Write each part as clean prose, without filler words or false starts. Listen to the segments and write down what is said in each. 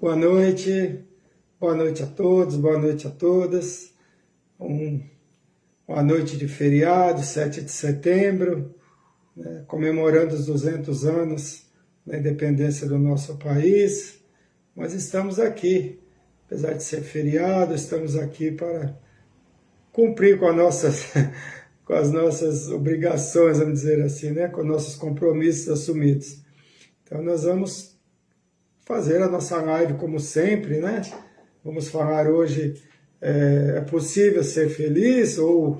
Boa noite a todos, boa noite a todas. Uma noite de feriado, 7 de setembro, né, comemorando os 200 anos da independência do nosso país. Mas estamos aqui, apesar de ser feriado, estamos aqui para cumprir com com as nossas obrigações, vamos dizer assim, né, com nossos compromissos assumidos. Então nós vamos fazer a nossa live como sempre, né? Vamos falar hoje, é possível ser feliz ou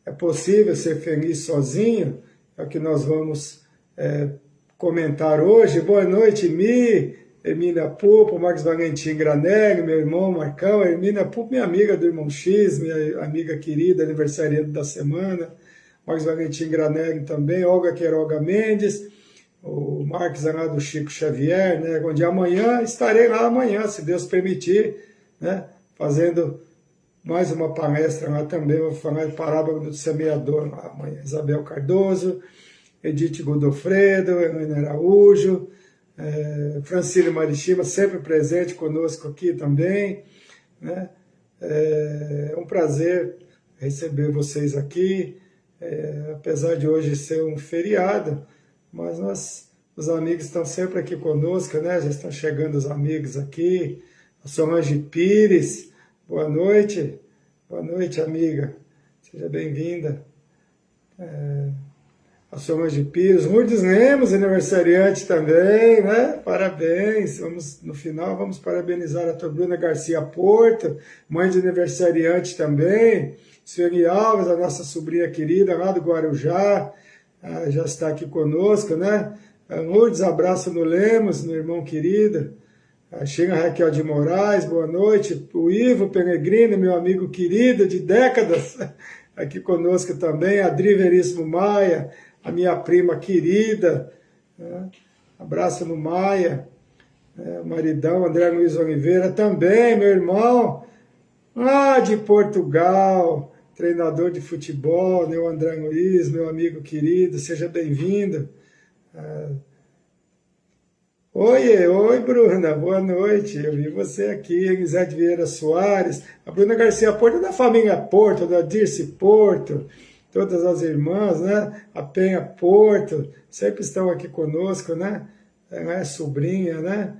é possível ser feliz sozinho? É o que nós vamos comentar hoje. Boa noite, Hermínia Pupo, Marcos Valentim Granelli, meu irmão Marcão, Hermínia Pupo, minha amiga do Irmão X, minha amiga querida, aniversariante da semana, Marcos Valentim Granelli também, Olga Queiroga Mendes, o Marcos lá do Chico Xavier, né, onde amanhã, estarei lá amanhã, se Deus permitir, né, fazendo mais uma palestra lá também, vou falar de Parábola do Semeador lá amanhã, Isabel Cardoso, Edith Godofredo, Helena Araújo, Francine Marichima, sempre presente conosco aqui também, né, é um prazer receber vocês aqui, apesar de hoje ser um feriado, mas os amigos estão sempre aqui conosco, né? Já estão chegando os amigos aqui. A Solange Pires, boa noite, amiga, seja bem-vinda. A Solange Pires, Lourdes Lemos, aniversariante também, né? Parabéns, no final vamos parabenizar a tua Bruna Garcia Porto, mãe de aniversariante também. Sueli Alves, a nossa sobrinha querida lá do Guarujá, já está aqui conosco, né? Lourdes, abraço no Lemos, meu irmão querido. A Xena Raquel de Moraes, boa noite. O Ivo Peregrino, meu amigo querido de décadas, aqui conosco também. A Adri Veríssimo Maia, a minha prima querida, né? Abraço no Maia. O maridão, André Luiz Oliveira, também, meu irmão, lá de Portugal, treinador de futebol, né, o André Luiz, meu amigo querido, seja bem-vindo. Oi, Bruna, boa noite, eu vi você aqui, Elisete Vieira Soares, a Bruna Garcia Porto, da família Porto, da Dirce Porto, todas as irmãs, né, a Penha Porto, sempre estão aqui conosco, né, ela é sobrinha, né.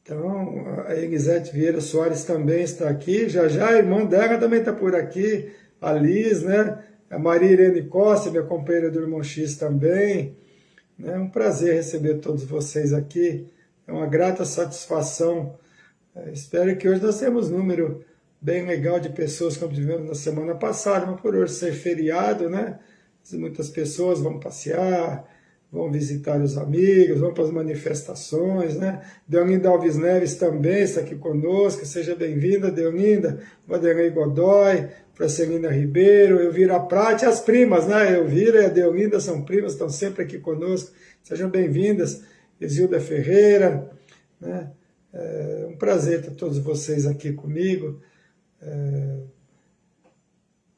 Então, a Elisete Vieira Soares também está aqui, já a irmã dela também está por aqui, a Liz, né? A Maria Irene Costa, minha companheira do Irmão X também. É um prazer receber todos vocês aqui, é uma grata satisfação. Espero que hoje nós tenhamos um número bem legal de pessoas, como tivemos na semana passada, mas por hoje ser feriado, né? Muitas pessoas vão passear, vão visitar os amigos, vão para as manifestações, né? Deolinda Alves Neves também está aqui conosco, seja bem-vinda, Deolinda. Vanderlei Godoy, Fracelina Ribeiro, Elvira Prate, as primas, né? Elvira e a Deolinda são primas, estão sempre aqui conosco, sejam bem-vindas. Isilda Ferreira, né? É um prazer ter todos vocês aqui comigo,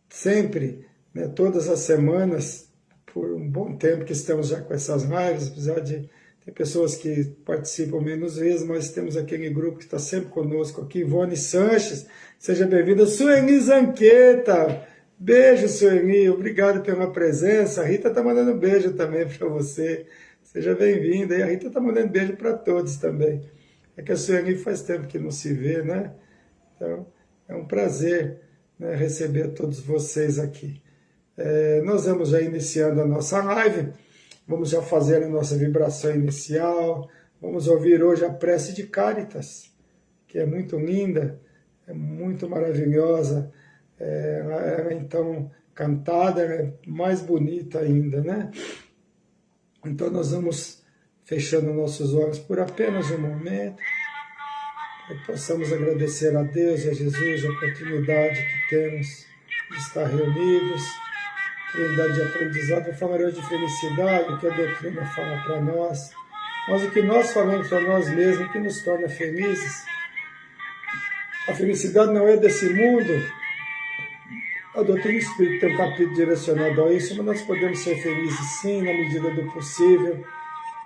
sempre, né? Todas as semanas, por um bom tempo que estamos já com essas lives, apesar de ter pessoas que participam menos vezes, mas temos aquele grupo que está sempre conosco aqui, Ivone Sanches, seja bem-vinda, Sueli Zanqueta, beijo Sueli, obrigado pela presença, a Rita está mandando beijo também para você, seja bem-vinda, e a Rita está mandando beijo para todos também, é que a Sueli faz tempo que não se vê, né, então é um prazer, né, receber todos vocês aqui. Nós vamos já iniciando a nossa live, vamos já fazer a nossa vibração inicial, vamos ouvir hoje a prece de Cáritas, que é muito linda, é muito maravilhosa, ela então cantada, é mais bonita ainda, né? Então nós vamos fechando nossos olhos por apenas um momento, para que possamos agradecer a Deus e a Jesus a oportunidade que temos de estar reunidos. Trindade de aprendizado, eu falarei hoje de felicidade, o que a doutrina fala para nós, mas o que nós falamos para nós mesmos, o que nos torna felizes. A felicidade não é desse mundo, a doutrina espírita tem um capítulo direcionado a isso, mas nós podemos ser felizes sim, na medida do possível,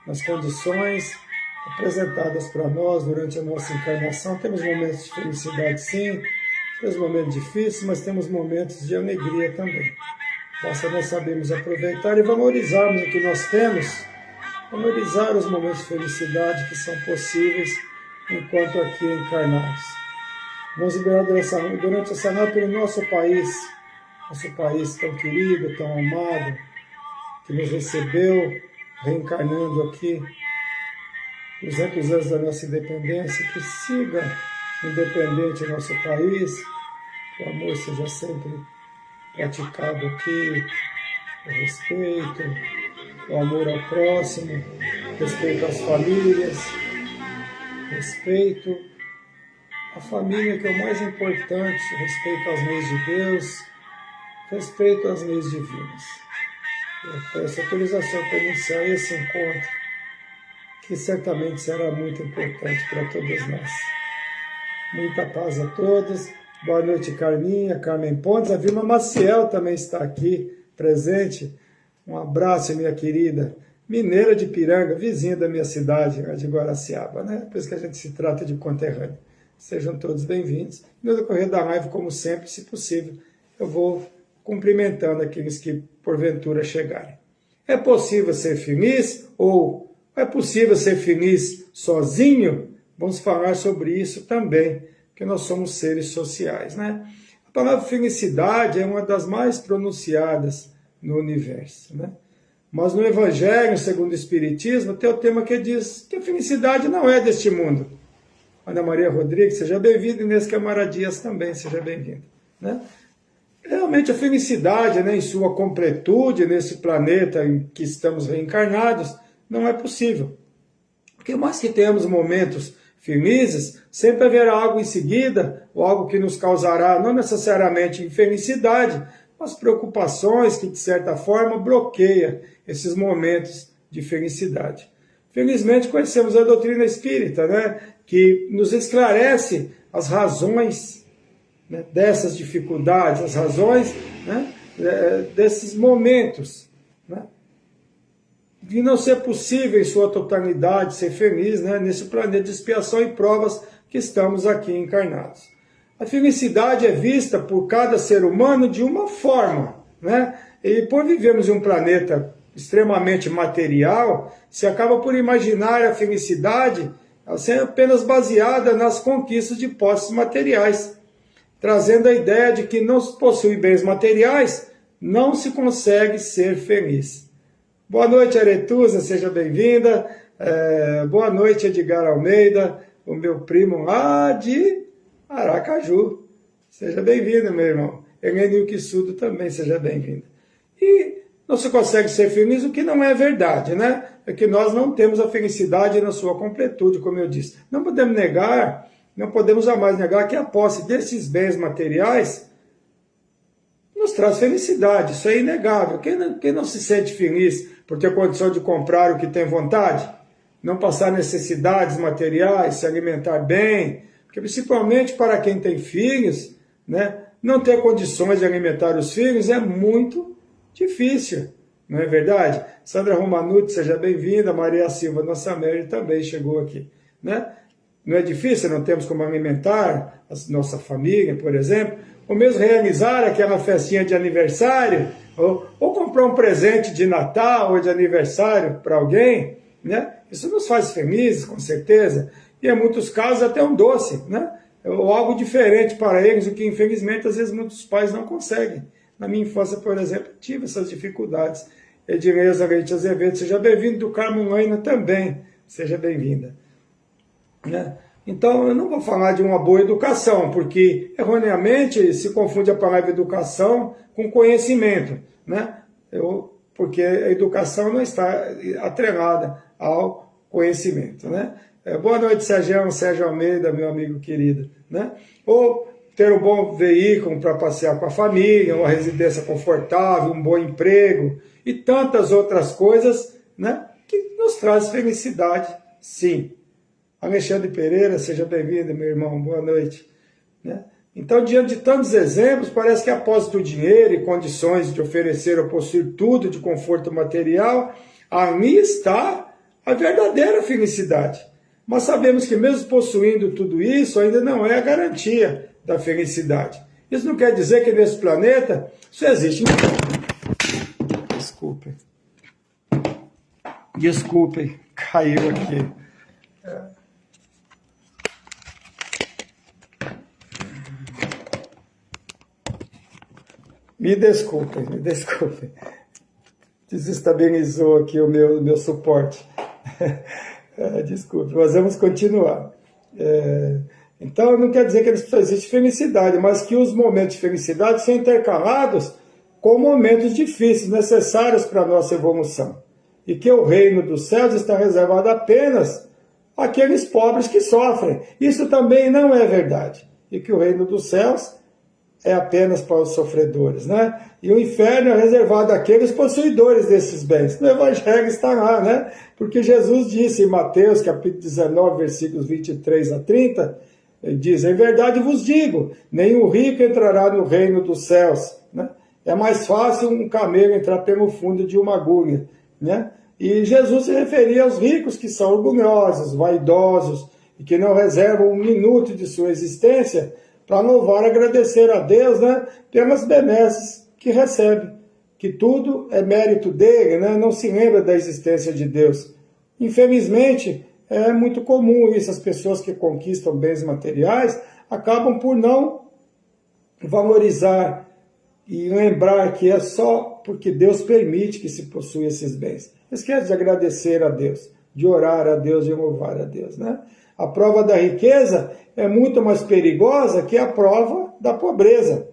nas condições apresentadas para nós durante a nossa encarnação. Temos momentos de felicidade, sim, temos momentos difíceis, mas temos momentos de alegria também. Basta nós sabermos aproveitar e valorizarmos o que nós temos, valorizar os momentos de felicidade que são possíveis enquanto aqui encarnados. Vamos liberar durante essa noite pelo nosso país tão querido, tão amado, que nos recebeu, reencarnando aqui, 200 anos da nossa independência, que siga independente o nosso país, que o amor seja sempre praticado aqui, o respeito, o amor ao próximo, respeito às famílias, respeito à família, que é o mais importante, respeito às leis de Deus, respeito às leis divinas. Eu peço autorização para iniciar esse encontro, que certamente será muito importante para todos nós. Muita paz a todos. Boa noite, Carminha, Carmen Pontes. A Vilma Maciel também está aqui, presente. Um abraço, minha querida. Mineira de Piranga, vizinha da minha cidade, de Guaraciaba, né? Por isso que a gente se trata de conterrâneo. Sejam todos bem-vindos. No decorrer da live, como sempre, se possível, eu vou cumprimentando aqueles que, porventura, chegarem. É possível ser feliz ou é possível ser feliz sozinho? Vamos falar sobre isso também, porque nós somos seres sociais, né? A palavra felicidade é uma das mais pronunciadas no universo, né? Mas no Evangelho, segundo o Espiritismo, tem o tema que diz que a felicidade não é deste mundo. Ana Maria Rodrigues, seja bem-vinda, Inês Camara Dias também, seja bem-vinda, né? Realmente a felicidade, né, em sua completude, nesse planeta em que estamos reencarnados, não é possível. Porque mais que tenhamos momentos felizes, sempre haverá algo em seguida, ou algo que nos causará, não necessariamente infelicidade, mas preocupações que, de certa forma, bloqueia esses momentos de felicidade. Felizmente, conhecemos a doutrina espírita, né, que nos esclarece as razões, né, dessas dificuldades, as razões, né, desses momentos, né, de não ser possível em sua totalidade ser feliz, né, nesse planeta de expiação e provas que estamos aqui encarnados. A felicidade é vista por cada ser humano de uma forma, né? E por vivermos em um planeta extremamente material, se acaba por imaginar a felicidade ser apenas baseada nas conquistas de posses materiais, trazendo a ideia de que não se possui bens materiais, não se consegue ser feliz. Boa noite, Aretusa, seja bem-vinda. Boa noite, Edgar Almeida, o meu primo lá de Aracaju. Seja bem-vindo, meu irmão. Helene Ukisudo também, seja bem-vinda. E não se consegue ser feliz, o que não é verdade, né? É que nós não temos a felicidade na sua completude, como eu disse. Não podemos negar, não podemos jamais negar que a posse desses bens materiais nos traz felicidade, isso é inegável. Quem não se sente feliz por ter condição de comprar o que tem vontade, não passar necessidades materiais, se alimentar bem, porque principalmente para quem tem filhos, né, não ter condições de alimentar os filhos é muito difícil, não é verdade? Sandra Romanucci, seja bem-vinda, Maria Silva, nossa Mary também chegou aqui, né? Não é difícil, não temos como alimentar a nossa família, por exemplo, ou mesmo realizar aquela festinha de aniversário, ou comprar um presente de Natal ou de aniversário para alguém, né? Isso nos faz felizes, com certeza, e em muitos casos até um doce, né? Ou algo diferente para eles, o que infelizmente às vezes muitos pais não conseguem. Na minha infância, por exemplo, tive essas dificuldades. Edileuza Leite Azevedo, seja bem-vindo, do Carmo Laina também, seja bem-vinda. Né? Então, eu não vou falar de uma boa educação, porque erroneamente se confunde a palavra educação com conhecimento, né? Porque a educação não está atrelada ao conhecimento, né? Boa noite, Sérgio Almeida, meu amigo querido, né? Ou ter um bom veículo para passear com a família, uma residência confortável, um bom emprego e tantas outras coisas, né, que nos traz felicidade, sim. Alexandre Pereira, seja bem-vindo, meu irmão, boa noite. Né? Então, diante de tantos exemplos, parece que após do dinheiro e condições de oferecer ou possuir tudo de conforto material, ali está a verdadeira felicidade. Mas sabemos que mesmo possuindo tudo isso, ainda não é a garantia da felicidade. Isso não quer dizer que nesse planeta só existe... Desculpem, caiu aqui. Me desculpem. Desestabilizou aqui o meu suporte. Desculpe, mas vamos continuar. Então, não quer dizer que só existe felicidade, mas que os momentos de felicidade são intercalados com momentos difíceis, necessários para a nossa evolução. E que o reino dos céus está reservado apenas àqueles pobres que sofrem. Isso também não é verdade. E que o reino dos céus é apenas para os sofredores, né? E o inferno é reservado àqueles possuidores desses bens. No Evangelho está lá, né? Porque Jesus disse em Mateus, capítulo 19, versículos 23 a 30, ele diz, em verdade vos digo, nenhum rico entrará no reino dos céus, né? É mais fácil um camelo entrar pelo fundo de uma agulha, né? E Jesus se referia aos ricos que são orgulhosos, vaidosos, e que não reservam um minuto de sua existência para louvar e agradecer a Deus, né, pelas benesses que recebe, que tudo é mérito dele, né, não se lembra da existência de Deus. Infelizmente, é muito comum isso, as pessoas que conquistam bens materiais acabam por não valorizar e lembrar que é só porque Deus permite que se possua esses bens. Esquece de agradecer a Deus, de orar a Deus, de louvar a Deus, né? A prova da riqueza é muito mais perigosa que a prova da pobreza.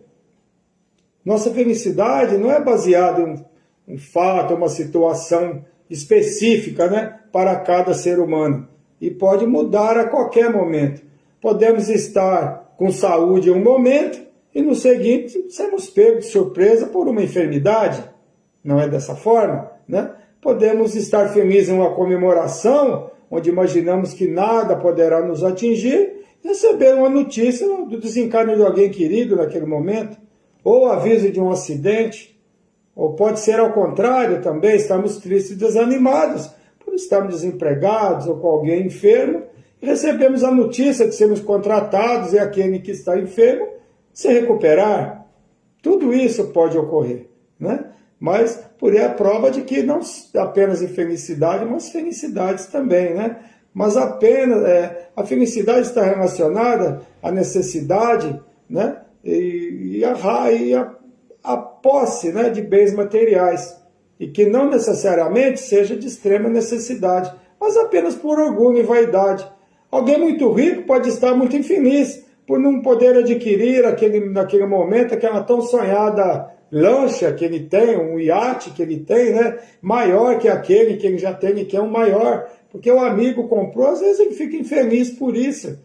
Nossa felicidade não é baseada em um fato, uma situação específica, né, para cada ser humano. E pode mudar a qualquer momento. Podemos estar com saúde em um momento e no seguinte sermos pegos de surpresa por uma enfermidade. Não é dessa forma, né? Podemos estar felizes em uma comemoração onde imaginamos que nada poderá nos atingir, e receber uma notícia do desencarne de alguém querido naquele momento, ou aviso de um acidente, ou pode ser ao contrário também, estamos tristes e desanimados, por estarmos desempregados ou com alguém enfermo, e recebemos a notícia de sermos contratados e aquele que está enfermo se recuperar. Tudo isso pode ocorrer, né? Mas por aí a prova de que não apenas infelicidade, mas felicidades também, né? Mas apenas a felicidade está relacionada à necessidade, né? E a posse, né, de bens materiais, e que não necessariamente seja de extrema necessidade, mas apenas por orgulho e vaidade. Alguém muito rico pode estar muito infeliz por não poder adquirir naquele momento aquela tão sonhada lancha que ele tem, um iate que ele tem, né, maior que aquele que ele já tem e que é um maior, porque o amigo comprou, às vezes ele fica infeliz por isso.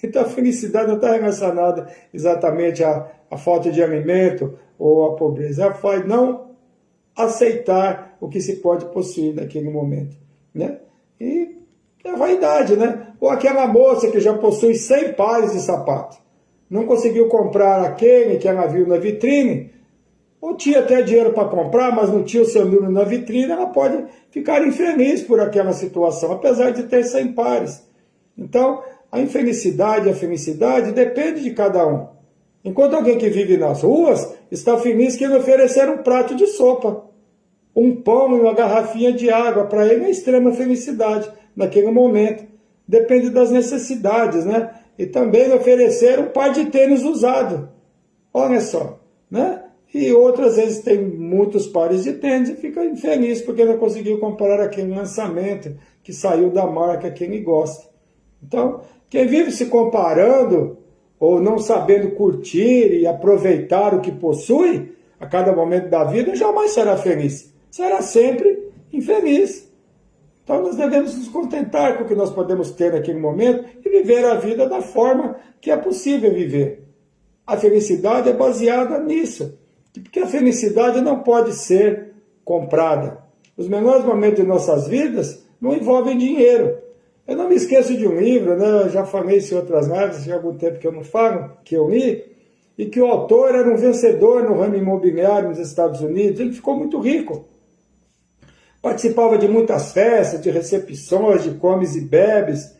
Então a felicidade não está relacionada exatamente à falta de alimento ou à pobreza, é não aceitar o que se pode possuir naquele momento, né? E a vaidade, né? Ou aquela moça que já possui 100 pares de sapato, não conseguiu comprar aquele que ela viu na vitrine, ou tinha até dinheiro para comprar, mas não tinha o seu número na vitrine, ela pode ficar infeliz por aquela situação, apesar de ter 100 pares. Então, a infelicidade e a felicidade depende de cada um. Enquanto alguém que vive nas ruas está feliz que lhe ofereceram um prato de sopa, um pão e uma garrafinha de água, para ele é extrema felicidade naquele momento. Depende das necessidades, né? E também lhe ofereceram um par de tênis usado. Olha só, né? E outras vezes tem muitos pares de tênis e fica infeliz porque não conseguiu comprar aquele lançamento que saiu da marca que ele gosta. Então, quem vive se comparando ou não sabendo curtir e aproveitar o que possui a cada momento da vida, jamais será feliz. Será sempre infeliz. Então nós devemos nos contentar com o que nós podemos ter naquele momento e viver a vida da forma que é possível viver. A felicidade é baseada nisso. Porque a felicidade não pode ser comprada. Os menores momentos de nossas vidas não envolvem dinheiro. Eu não me esqueço de um livro, né? Eu já falei isso em outras lives, já há algum tempo que eu não falo, que eu li, e que o autor era um vencedor no ramo imobiliário nos Estados Unidos. Ele ficou muito rico. Participava de muitas festas, de recepções, de comes e bebes,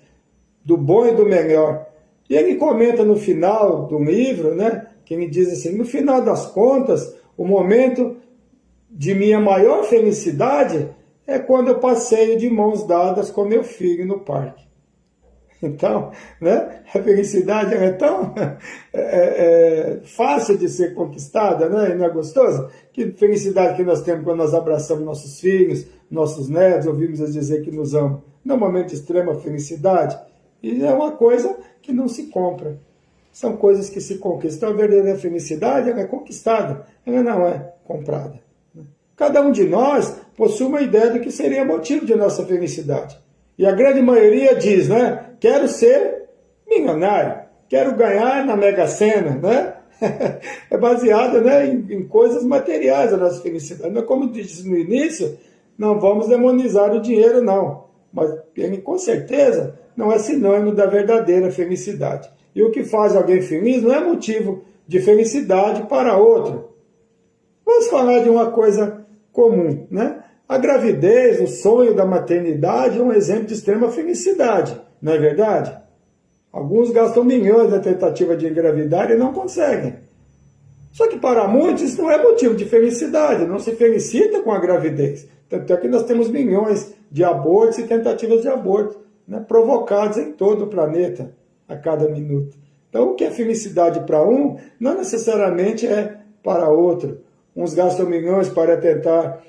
do bom e do melhor. E ele comenta no final do livro, né, que ele diz assim, no final das contas, o momento de minha maior felicidade é quando eu passeio de mãos dadas com meu filho no parque. Então, né, a felicidade é tão fácil de ser conquistada, né, e não é gostosa? Que felicidade que nós temos quando nós abraçamos nossos filhos, nossos netos, ouvimos eles dizer que nos amam. Não é um momento de extrema felicidade. E é uma coisa que não se compra. São coisas que se conquistam. A verdadeira felicidade ela é conquistada, ela não é comprada. Cada um de nós possui uma ideia do que seria motivo de nossa felicidade. E a grande maioria diz, né? Quero ser milionário, quero ganhar na Mega Sena, né? É baseada, né, em coisas materiais a nossa felicidade. Mas como disse no início, não vamos demonizar o dinheiro, não. Mas ele, com certeza, não é sinônimo da verdadeira felicidade. E o que faz alguém feliz não é motivo de felicidade para outro. Vamos falar de uma coisa comum, né? A gravidez, o sonho da maternidade é um exemplo de extrema felicidade, não é verdade? Alguns gastam milhões na tentativa de engravidar e não conseguem. Só que para muitos isso não é motivo de felicidade, não se felicita com a gravidez. Tanto é que nós temos milhões de abortos e tentativas de aborto, né, provocados em todo o planeta a cada minuto. Então o que é felicidade para um não necessariamente é para outro. Uns gastam milhões para tentar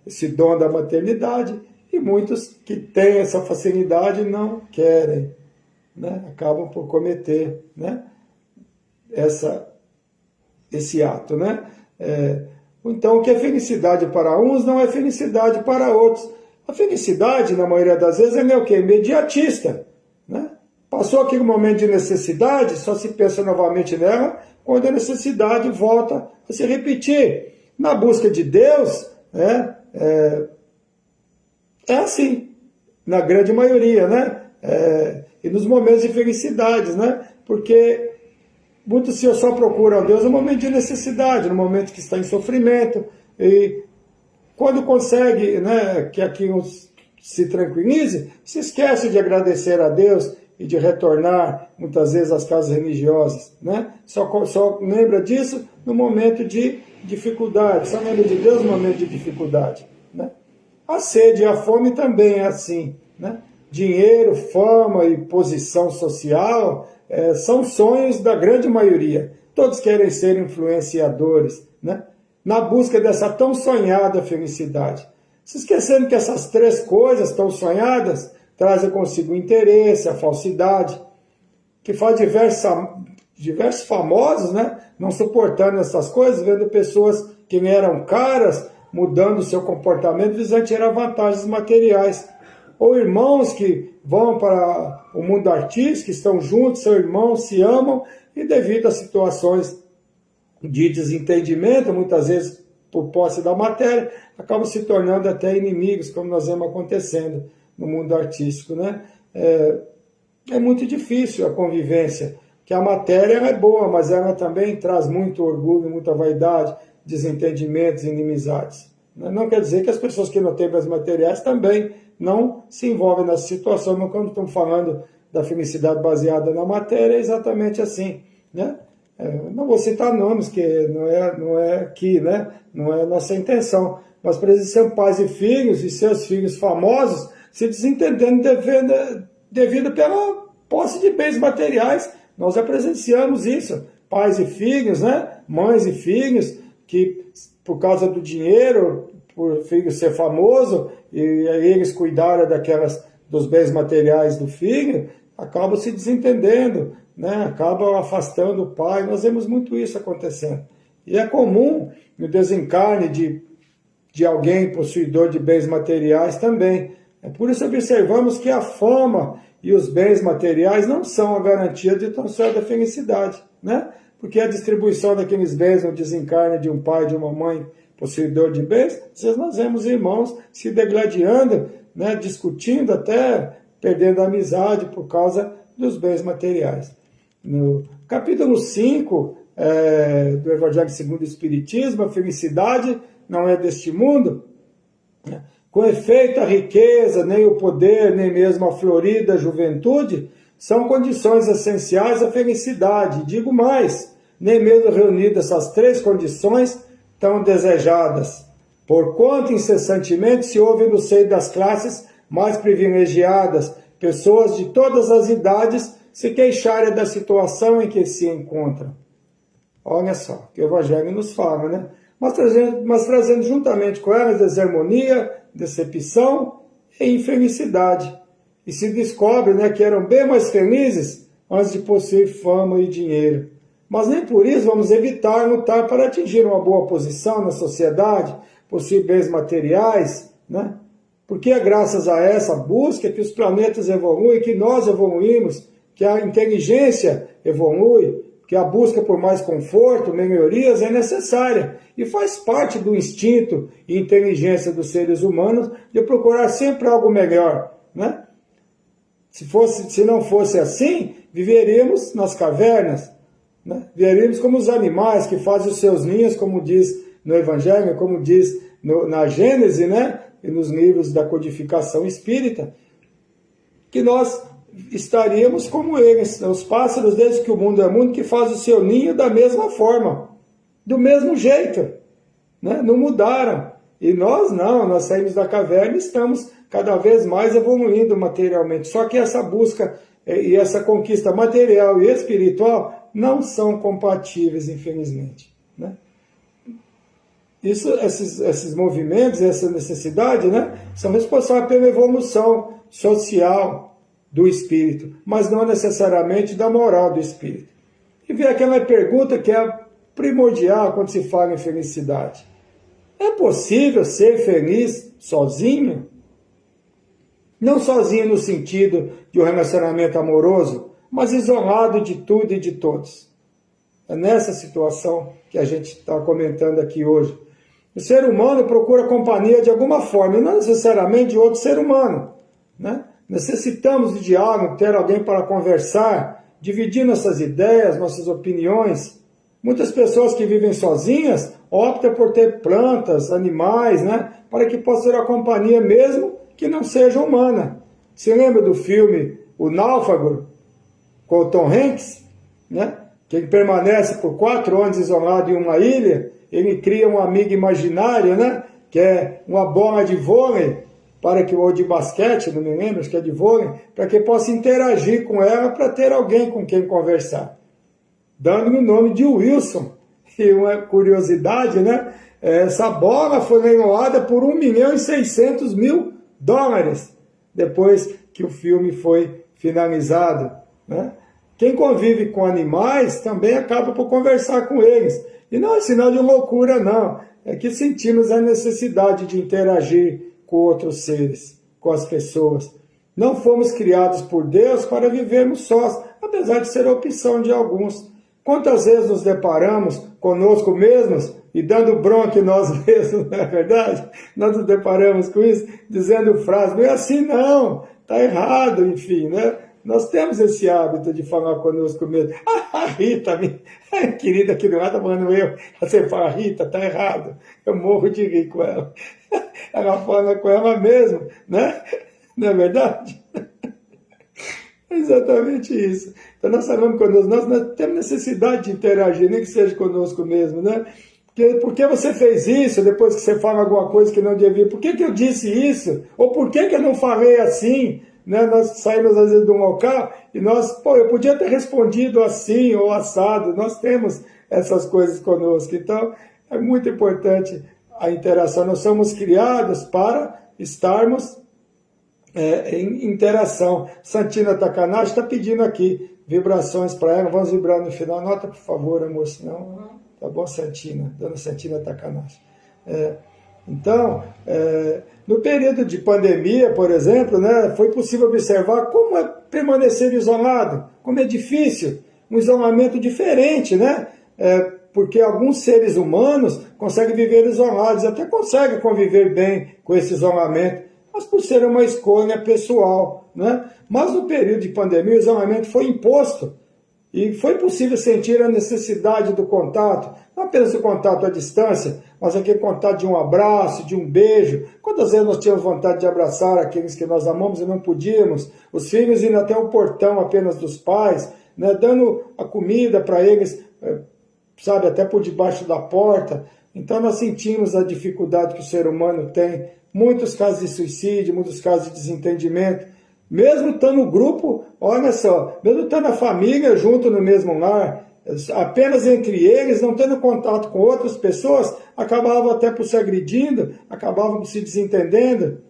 esse dom da maternidade e muitos que têm essa facilidade não querem, né? Acabam por cometer, né, esse ato. Né? Então, o que é felicidade para uns não é felicidade para outros. A felicidade, na maioria das vezes, é o quê? Imediatista. Né? Passou aquele momento de necessidade, só se pensa novamente nela quando a necessidade volta a se repetir. Na busca de Deus, é assim, na grande maioria, né? E nos momentos de felicidades, né? Porque muitos só procuram Deus no momento de necessidade, no momento que está em sofrimento, e quando consegue, né, que aquilo se tranquilize, se esquece de agradecer a Deus e de retornar, muitas vezes, às casas religiosas, né? Só lembra disso no momento de dificuldade, só lembra de Deus no momento de dificuldade, né? A sede e a fome também é assim, né? Dinheiro, fama e posição social são sonhos da grande maioria. Todos querem ser influenciadores, né? Na busca dessa tão sonhada felicidade. Se esquecendo que essas três coisas tão sonhadas trazem consigo o interesse, a falsidade, que faz diversos famosos, né, não suportando essas coisas, vendo pessoas que eram caras mudando o seu comportamento visando tirar vantagens materiais. Ou irmãos que vão para o mundo artístico, estão juntos, são irmãos, se amam, e devido a situações de desentendimento, muitas vezes por posse da matéria, acabam se tornando até inimigos, como nós vemos acontecendo no mundo artístico. Né? É muito difícil a convivência, que a matéria é boa, mas ela também traz muito orgulho, muita vaidade, desentendimentos, inimizades. Não quer dizer que as pessoas que não têm bens materiais também não se envolvem nessa situação, mas quando estamos falando da felicidade baseada na matéria, é exatamente assim. Né? Não vou citar nomes, que não é aqui, né? Não é a nossa intenção, mas por exemplo, são pais e filhos, e seus filhos famosos se desentendendo devido pela posse de bens materiais. Nós já presenciamos isso, pais e filhos, né? Mães e filhos, que por causa do dinheiro, por filho ser famoso, e eles cuidaram dos bens materiais do filho, acabam se desentendendo, né? Acabam afastando o pai. Nós vemos muito isso acontecendo. E é comum no desencarne de alguém possuidor de bens materiais também. Por isso observamos que a fama e os bens materiais não são a garantia de tão certa felicidade, né? Porque a distribuição daqueles bens no desencarne de um pai, de uma mãe possuidor de bens, às vezes nós vemos irmãos se degladiando, né? Discutindo, até perdendo a amizade por causa dos bens materiais. No capítulo 5 do Evangelho segundo o Espiritismo, a felicidade não é deste mundo, né? Com efeito, a riqueza, nem o poder, nem mesmo a florida juventude são condições essenciais à felicidade. Digo mais, nem mesmo reunidas essas três condições tão desejadas, porquanto incessantemente se ouve no seio das classes mais privilegiadas pessoas de todas as idades se queixarem da situação em que se encontram. Olha só, que o Evangelho nos fala, né? Mas trazendo juntamente com elas desarmonia, decepção e infelicidade. E se descobre, né, que eram bem mais felizes antes de possuir fama e dinheiro. Mas nem por isso vamos evitar lutar para atingir uma boa posição na sociedade, possuir bens materiais, né? Porque é graças a essa busca que os planetas evoluem, que nós evoluímos, que a inteligência evolui, que a busca por mais conforto, melhorias é necessária e faz parte do instinto e inteligência dos seres humanos de procurar sempre algo melhor, né? Se não fosse assim, viveríamos nas cavernas, né? Viveríamos como os animais que fazem os seus ninhos, como diz no Evangelho, como diz na Gênese, né? E nos livros da codificação espírita, que nós estaríamos como eles, os pássaros, desde que o mundo é mundo, que fazem o seu ninho da mesma forma, do mesmo jeito, né? Não mudaram. E nós não, nós saímos da caverna e estamos cada vez mais evoluindo materialmente. Só que essa busca e essa conquista material e espiritual não são compatíveis, infelizmente, né? Esses movimentos, essa necessidade, né, são responsáveis pela evolução social do espírito, mas não necessariamente da moral do espírito. E vem aquela pergunta que é primordial quando se fala em felicidade. É possível ser feliz sozinho? Não sozinho no sentido de um relacionamento amoroso, mas isolado de tudo e de todos. É nessa situação que a gente está comentando aqui hoje. O ser humano procura companhia de alguma forma, e não necessariamente de outro ser humano, né? Necessitamos de diálogo, ter alguém para conversar, dividir nossas ideias, nossas opiniões. Muitas pessoas que vivem sozinhas optam por ter plantas, animais, né? Para que possam ter a companhia mesmo que não seja humana. Você lembra do filme O Náufrago, com o Tom Hanks, né? Que ele permanece por 4 anos isolado em uma ilha. Ele cria um amigo imaginário, né? Que é uma bola de vôlei, ou de basquete, não me lembro, acho que é de vôlei, para que possa interagir com ela, para ter alguém com quem conversar. Dando-lhe o nome de Wilson. E uma curiosidade, né? Essa bola foi leiloada por $1.600.000, depois que o filme foi finalizado, né? Quem convive com animais também acaba por conversar com eles. E não é sinal de loucura, não. É que sentimos a necessidade de interagir com outros seres, com as pessoas. Não fomos criados por Deus para vivermos sós, apesar de ser a opção de alguns. Quantas vezes nos deparamos conosco mesmos e dando bronca em nós mesmos, não é verdade? Nós nos deparamos com isso, dizendo frases, não é assim não, está errado, enfim, né? Nós temos esse hábito de falar conosco mesmo. Ah, Rita, minha querida aqui do lado, está falando eu. Você fala, Rita, está errado. Eu morro de rir com ela. Ela fala com ela mesma, né? Não é verdade? É exatamente isso. Então nós sabemos conosco, nós temos necessidade de interagir, nem que seja conosco mesmo, né? Por que você fez isso depois que você fala alguma coisa que não devia? Por que eu disse isso? Ou por que eu não falei assim? Né? Nós saímos às vezes de um local e eu podia ter respondido assim ou assado. Nós temos essas coisas conosco. Então, é muito importante a interação. Nós somos criados para estarmos em interação. Santina Takanashi está pedindo aqui vibrações para ela. Vamos vibrar no final. Anota, por favor, amor, senão... Tá bom, Santina? Dona Santina Takanashi. Então, no período de pandemia, por exemplo, né, foi possível observar como é permanecer isolado, como é difícil, um isolamento diferente, né? Porque alguns seres humanos conseguem viver isolados, até conseguem conviver bem com esse isolamento, mas por ser uma escolha pessoal, né? Mas no período de pandemia, o isolamento foi imposto, E foi possível sentir a necessidade do contato, não apenas o contato à distância, mas aquele contato de um abraço, de um beijo. Quantas vezes nós tínhamos vontade de abraçar aqueles que nós amamos e não podíamos? Os filhos indo até o portão apenas dos pais, né, dando a comida para eles, sabe, até por debaixo da porta. Então nós sentimos a dificuldade que o ser humano tem, muitos casos de suicídio, muitos casos de desentendimento. Mesmo estando no grupo, olha só, mesmo estando a família junto no mesmo lar, apenas entre eles, não tendo contato com outras pessoas, acabavam até por se agredindo, acabavam por se desentendendo.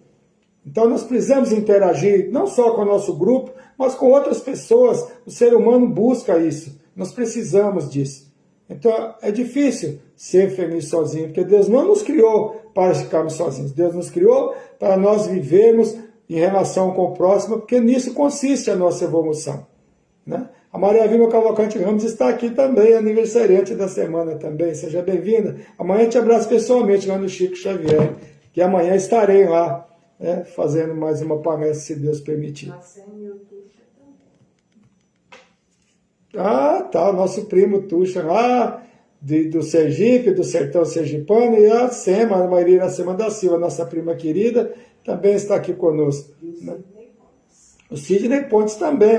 Então nós precisamos interagir, não só com o nosso grupo, mas com outras pessoas. O ser humano busca isso, nós precisamos disso. Então é difícil ser feliz sozinho, porque Deus não nos criou para ficarmos sozinhos. Deus nos criou para nós vivermos em relação com o próximo, porque nisso consiste a nossa evolução, né? A Maria Vilma Cavalcante Ramos está aqui também, aniversariante da semana também. Seja bem-vinda. Amanhã eu te abraço pessoalmente lá no Chico Xavier, que amanhã estarei lá, né, fazendo mais uma palestra, se Deus permitir. Ah, tá, o nosso primo Tuxa lá, do Sergipe, do sertão sergipano, e a Sema, a Maria Iracema da Silva, nossa prima querida, também está aqui conosco. Né? O Sidney Pontes também,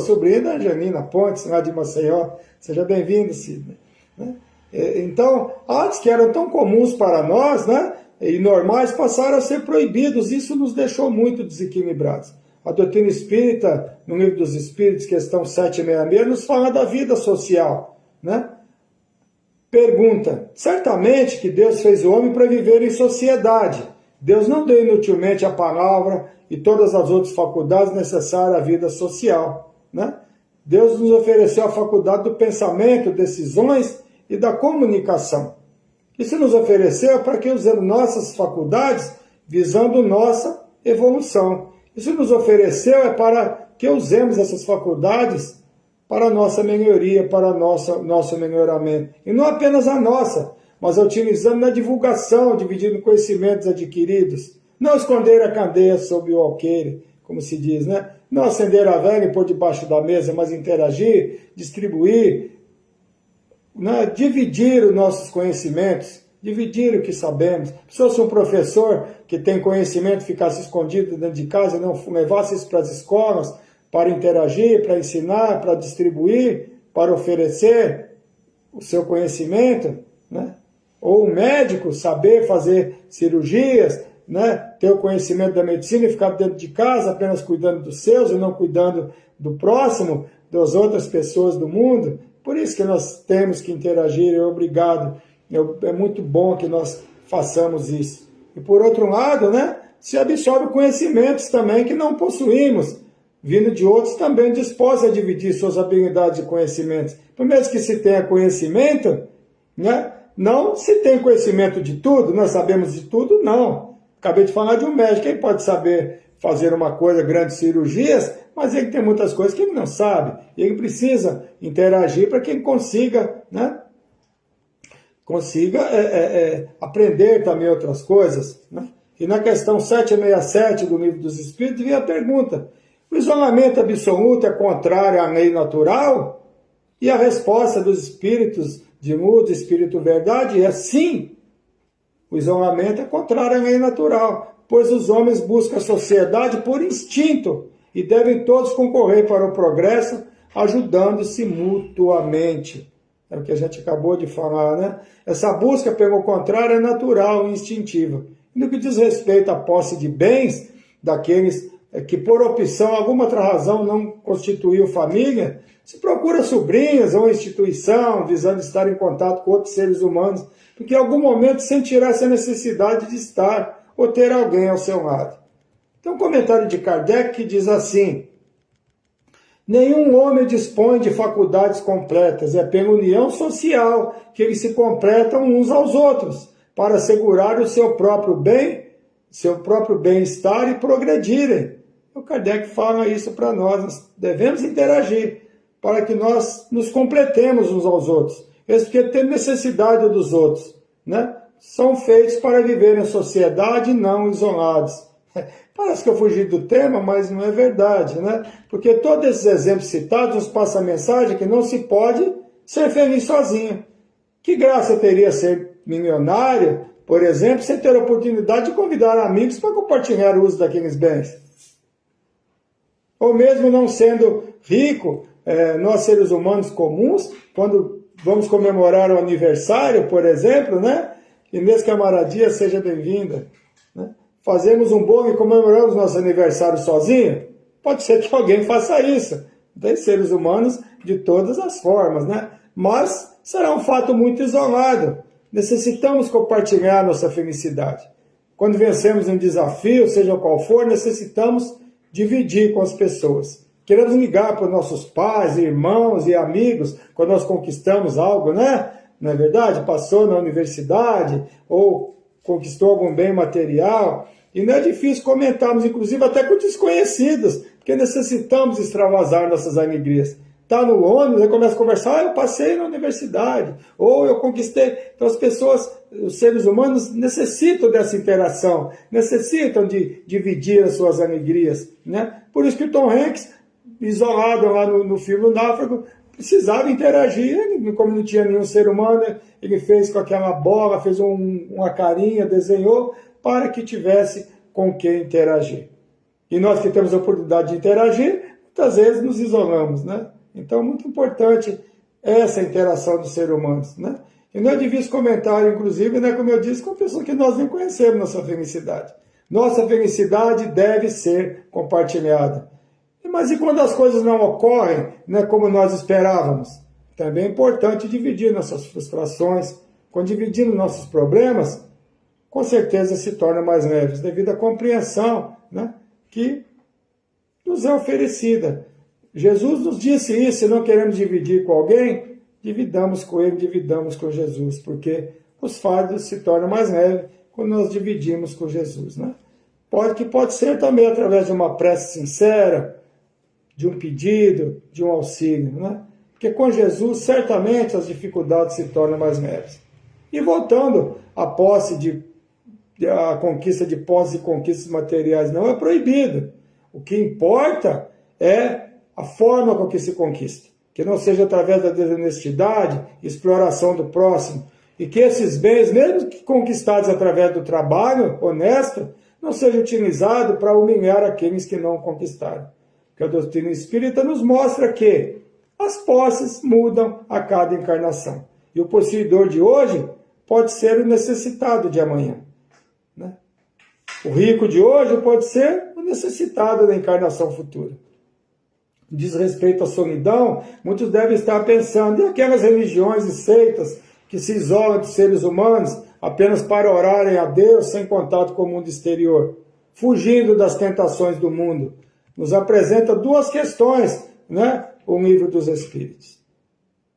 sobrinho da Janina Pontes, lá de Maceió. Seja bem-vindo, Sidney. Né? Então, artes que eram tão comuns para nós, né, e normais, passaram a ser proibidos. Isso nos deixou muito desequilibrados. A doutrina espírita, no Livro dos Espíritos, questão 766, nos fala da vida social. Né? Pergunta: certamente que Deus fez o homem para viver em sociedade. Deus não deu inutilmente a palavra e todas as outras faculdades necessárias à vida social. Né? Deus nos ofereceu a faculdade do pensamento, decisões e da comunicação. Isso nos ofereceu para que usemos nossas faculdades visando nossa evolução. Isso nos ofereceu para que usemos essas faculdades para a nossa melhoria, para nosso melhoramento. E não apenas a nossa, mas utilizando na divulgação, dividindo conhecimentos adquiridos. Não esconder a candeia sob o alqueire, como se diz, né? Não acender a vela e pôr debaixo da mesa, mas interagir, distribuir, né? Dividir os nossos conhecimentos, dividir o que sabemos. Se fosse um professor que tem conhecimento, ficasse escondido dentro de casa, não levasse isso para as escolas, para interagir, para ensinar, para distribuir, para oferecer o seu conhecimento, né? Ou um médico saber fazer cirurgias, né? Ter o conhecimento da medicina e ficar dentro de casa apenas cuidando dos seus e não cuidando do próximo, das outras pessoas do mundo. Por isso que nós temos que interagir, obrigado. É muito bom que nós façamos isso. E por outro lado, né, se absorve conhecimentos também que não possuímos, vindo de outros também dispostos a dividir suas habilidades e conhecimentos. Por mesmo que se tenha conhecimento, né, não se tem conhecimento de tudo, nós sabemos de tudo, não. Acabei de falar de um médico, ele pode saber fazer uma coisa, grandes cirurgias, mas ele tem muitas coisas que ele não sabe. E ele precisa interagir para que ele consiga, né, aprender também outras coisas. Né? E na questão 767 do Livro dos Espíritos, vem a pergunta: o isolamento absoluto é contrário à lei natural? E a resposta dos espíritos de luz, espírito verdade, é sim. O isolamento é contrário à lei natural, pois os homens buscam a sociedade por instinto e devem todos concorrer para o progresso, ajudando-se mutuamente. É o que a gente acabou de falar, né? Essa busca, pelo contrário, é natural e instintiva. E no que diz respeito à posse de bens daqueles que por opção, alguma outra razão, não constituiu família, se procura sobrinhas ou instituição, visando estar em contato com outros seres humanos, porque em algum momento sentirá essa necessidade de estar ou ter alguém ao seu lado. Tem um comentário de Kardec que diz assim: nenhum homem dispõe de faculdades completas, é pela união social que eles se completam uns aos outros, para assegurar o seu próprio bem, seu próprio bem-estar e progredirem. O Kardec fala isso para nós, nós devemos interagir para que nós nos completemos uns aos outros. Eles porque têm necessidade dos outros, né? São feitos para viver em sociedade e não isolados. Parece que eu fugi do tema, mas não é verdade, né? Porque todos esses exemplos citados nos passam a mensagem que não se pode ser feliz sozinho. Que graça teria ser milionário, por exemplo, sem ter a oportunidade de convidar amigos para compartilhar o uso daqueles bens? Ou mesmo não sendo rico, nós seres humanos comuns, quando vamos comemorar o aniversário, por exemplo, né? Inês Camaradia, seja bem-vinda. Né? Fazemos um bolo e comemoramos nosso aniversário sozinho? Pode ser que alguém faça isso. Tem seres humanos de todas as formas, né? Mas será um fato muito isolado. Necessitamos compartilhar nossa felicidade. Quando vencemos um desafio, seja qual for, necessitamos dividir com as pessoas. Queremos ligar para os nossos pais, irmãos e amigos quando nós conquistamos algo, né? Não é verdade? Passou na universidade ou conquistou algum bem material. E não é difícil comentarmos, inclusive até com desconhecidos, porque necessitamos extravasar nossas alegrias. Está no ônibus, aí começa a conversar, eu passei na universidade, ou eu conquistei. Então as pessoas, os seres humanos necessitam dessa interação, necessitam de dividir as suas alegrias. Né? Por isso que o Tom Hanks, isolado lá no filme O Náufrago, precisava interagir. Ele, como não tinha nenhum ser humano, ele fez com aquela bola, fez uma carinha, desenhou, para que tivesse com quem interagir. E nós que temos a oportunidade de interagir, muitas vezes nos isolamos, né? Então é muito importante essa interação dos seres humanos, né? E não é difícil comentar, inclusive, né, como eu disse, com pessoas que nós nem conhecemos nossa felicidade. Nossa felicidade deve ser compartilhada. Mas e quando as coisas não ocorrem, né, como nós esperávamos? Também é importante dividir nossas frustrações. Quando dividimos nossos problemas, com certeza se tornam mais leves, devido à compreensão, né, que nos é oferecida. Jesus nos disse isso: se não queremos dividir com alguém, dividamos com ele, dividamos com Jesus, porque os fardos se tornam mais leves quando nós dividimos com Jesus. Né? Pode ser também através de uma prece sincera, de um pedido, de um auxílio. Né? Porque com Jesus, certamente, as dificuldades se tornam mais leves. E voltando à a conquista de posses e conquistas materiais não é proibido. O que importa é a forma com que se conquista. Que não seja através da desonestidade, exploração do próximo. E que esses bens, mesmo que conquistados através do trabalho honesto, não sejam utilizados para humilhar aqueles que não conquistaram. Porque a doutrina espírita nos mostra que as posses mudam a cada encarnação. E o possuidor de hoje pode ser o necessitado de amanhã. Né? O rico de hoje pode ser o necessitado da encarnação futura. Diz respeito à solidão, muitos devem estar pensando, e aquelas religiões e seitas que se isolam dos seres humanos apenas para orarem a Deus sem contato com o mundo exterior, fugindo das tentações do mundo? Nos apresenta duas questões, né? O livro dos Espíritos.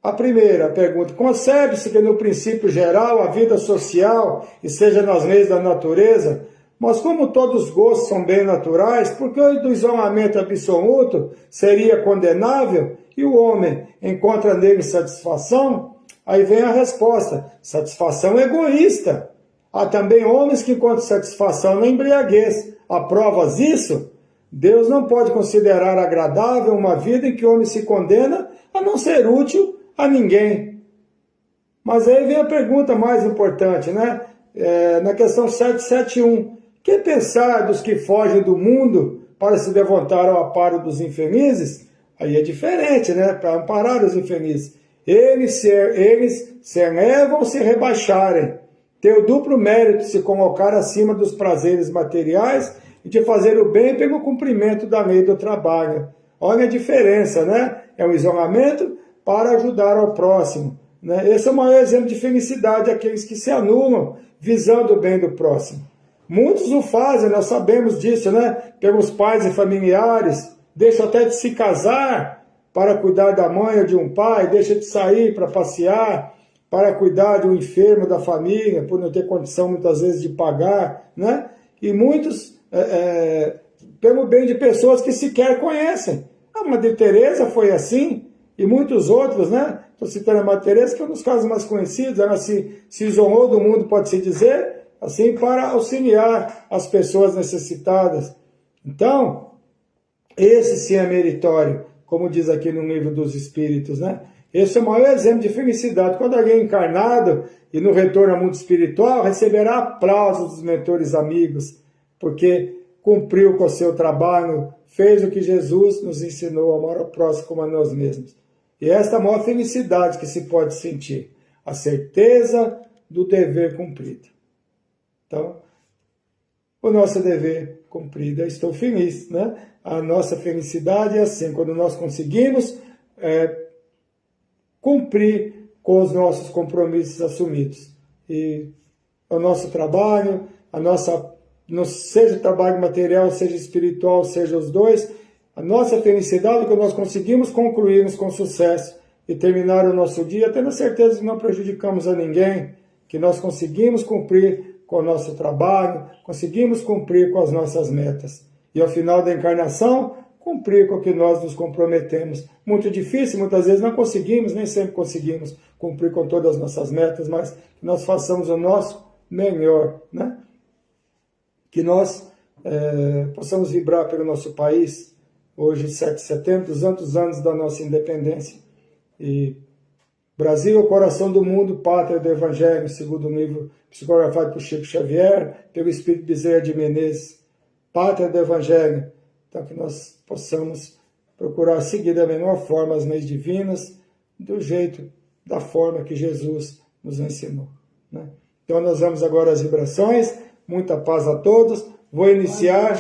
A primeira pergunta: concebe-se que no princípio geral a vida social, e seja nas leis da natureza, mas como todos os gostos são bem naturais, por que o do isolamento absoluto seria condenável e o homem encontra nele satisfação? Aí vem a resposta: satisfação egoísta. Há também homens que encontram satisfação na embriaguez. Há provas disso? Deus não pode considerar agradável uma vida em que o homem se condena a não ser útil a ninguém. Mas aí vem a pergunta mais importante, né? Na questão 771. Que pensar dos que fogem do mundo para se levantar ao amparo dos infelizes? Aí é diferente, né? Para amparar os infelizes. Eles se elevam ou se rebaixarem. Ter o duplo mérito de se colocar acima dos prazeres materiais e de fazer o bem pelo cumprimento da lei do trabalho. Olha a diferença, né? É um isolamento para ajudar ao próximo. Né? Esse é o maior exemplo de felicidade, aqueles que se anulam visando o bem do próximo. Muitos o fazem, nós sabemos disso, né? Pelos pais e familiares, deixam até de se casar para cuidar da mãe ou de um pai, deixa de sair para passear, para cuidar de um enfermo da família, por não ter condição muitas vezes de pagar, né? E muitos, pelo bem de pessoas que sequer conhecem. A Madre Teresa foi assim, e muitos outros, né? Estou citando a Madre Teresa, que é um dos casos mais conhecidos, ela se isolou do mundo, pode-se dizer, assim para auxiliar as pessoas necessitadas. Então, esse sim é meritório, como diz aqui no livro dos Espíritos, né? Esse é o maior exemplo de felicidade. Quando alguém é encarnado e no retorno ao mundo espiritual, receberá aplausos dos mentores amigos, porque cumpriu com o seu trabalho, fez o que Jesus nos ensinou, amar ao próximo como a nós mesmos. E esta é a maior felicidade que se pode sentir, a certeza do dever cumprido. Então, o nosso dever cumprido, eu estou feliz, né? A nossa felicidade é assim, quando nós conseguimos cumprir com os nossos compromissos assumidos. E o nosso trabalho, seja trabalho material, seja espiritual, seja os dois, a nossa felicidade é que nós conseguimos concluirmos com sucesso e terminar o nosso dia tendo a certeza que não prejudicamos a ninguém, que nós conseguimos cumprir com o nosso trabalho, conseguimos cumprir com as nossas metas. E ao final da encarnação, cumprir com o que nós nos comprometemos. Muito difícil, muitas vezes não conseguimos, nem sempre conseguimos cumprir com todas as nossas metas, mas que nós façamos o nosso melhor, né? Que nós possamos vibrar pelo nosso país, hoje 7 de setembro, 200 anos da nossa independência. E Brasil é o coração do mundo, pátria do Evangelho, segundo o livro psicografado por Chico Xavier, pelo Espírito Bezerra de Menezes, pátria do Evangelho. Então que nós possamos procurar seguir da melhor forma as leis divinas, do jeito, da forma que Jesus nos ensinou, né? Então nós vamos agora às vibrações, muita paz a todos, vou iniciar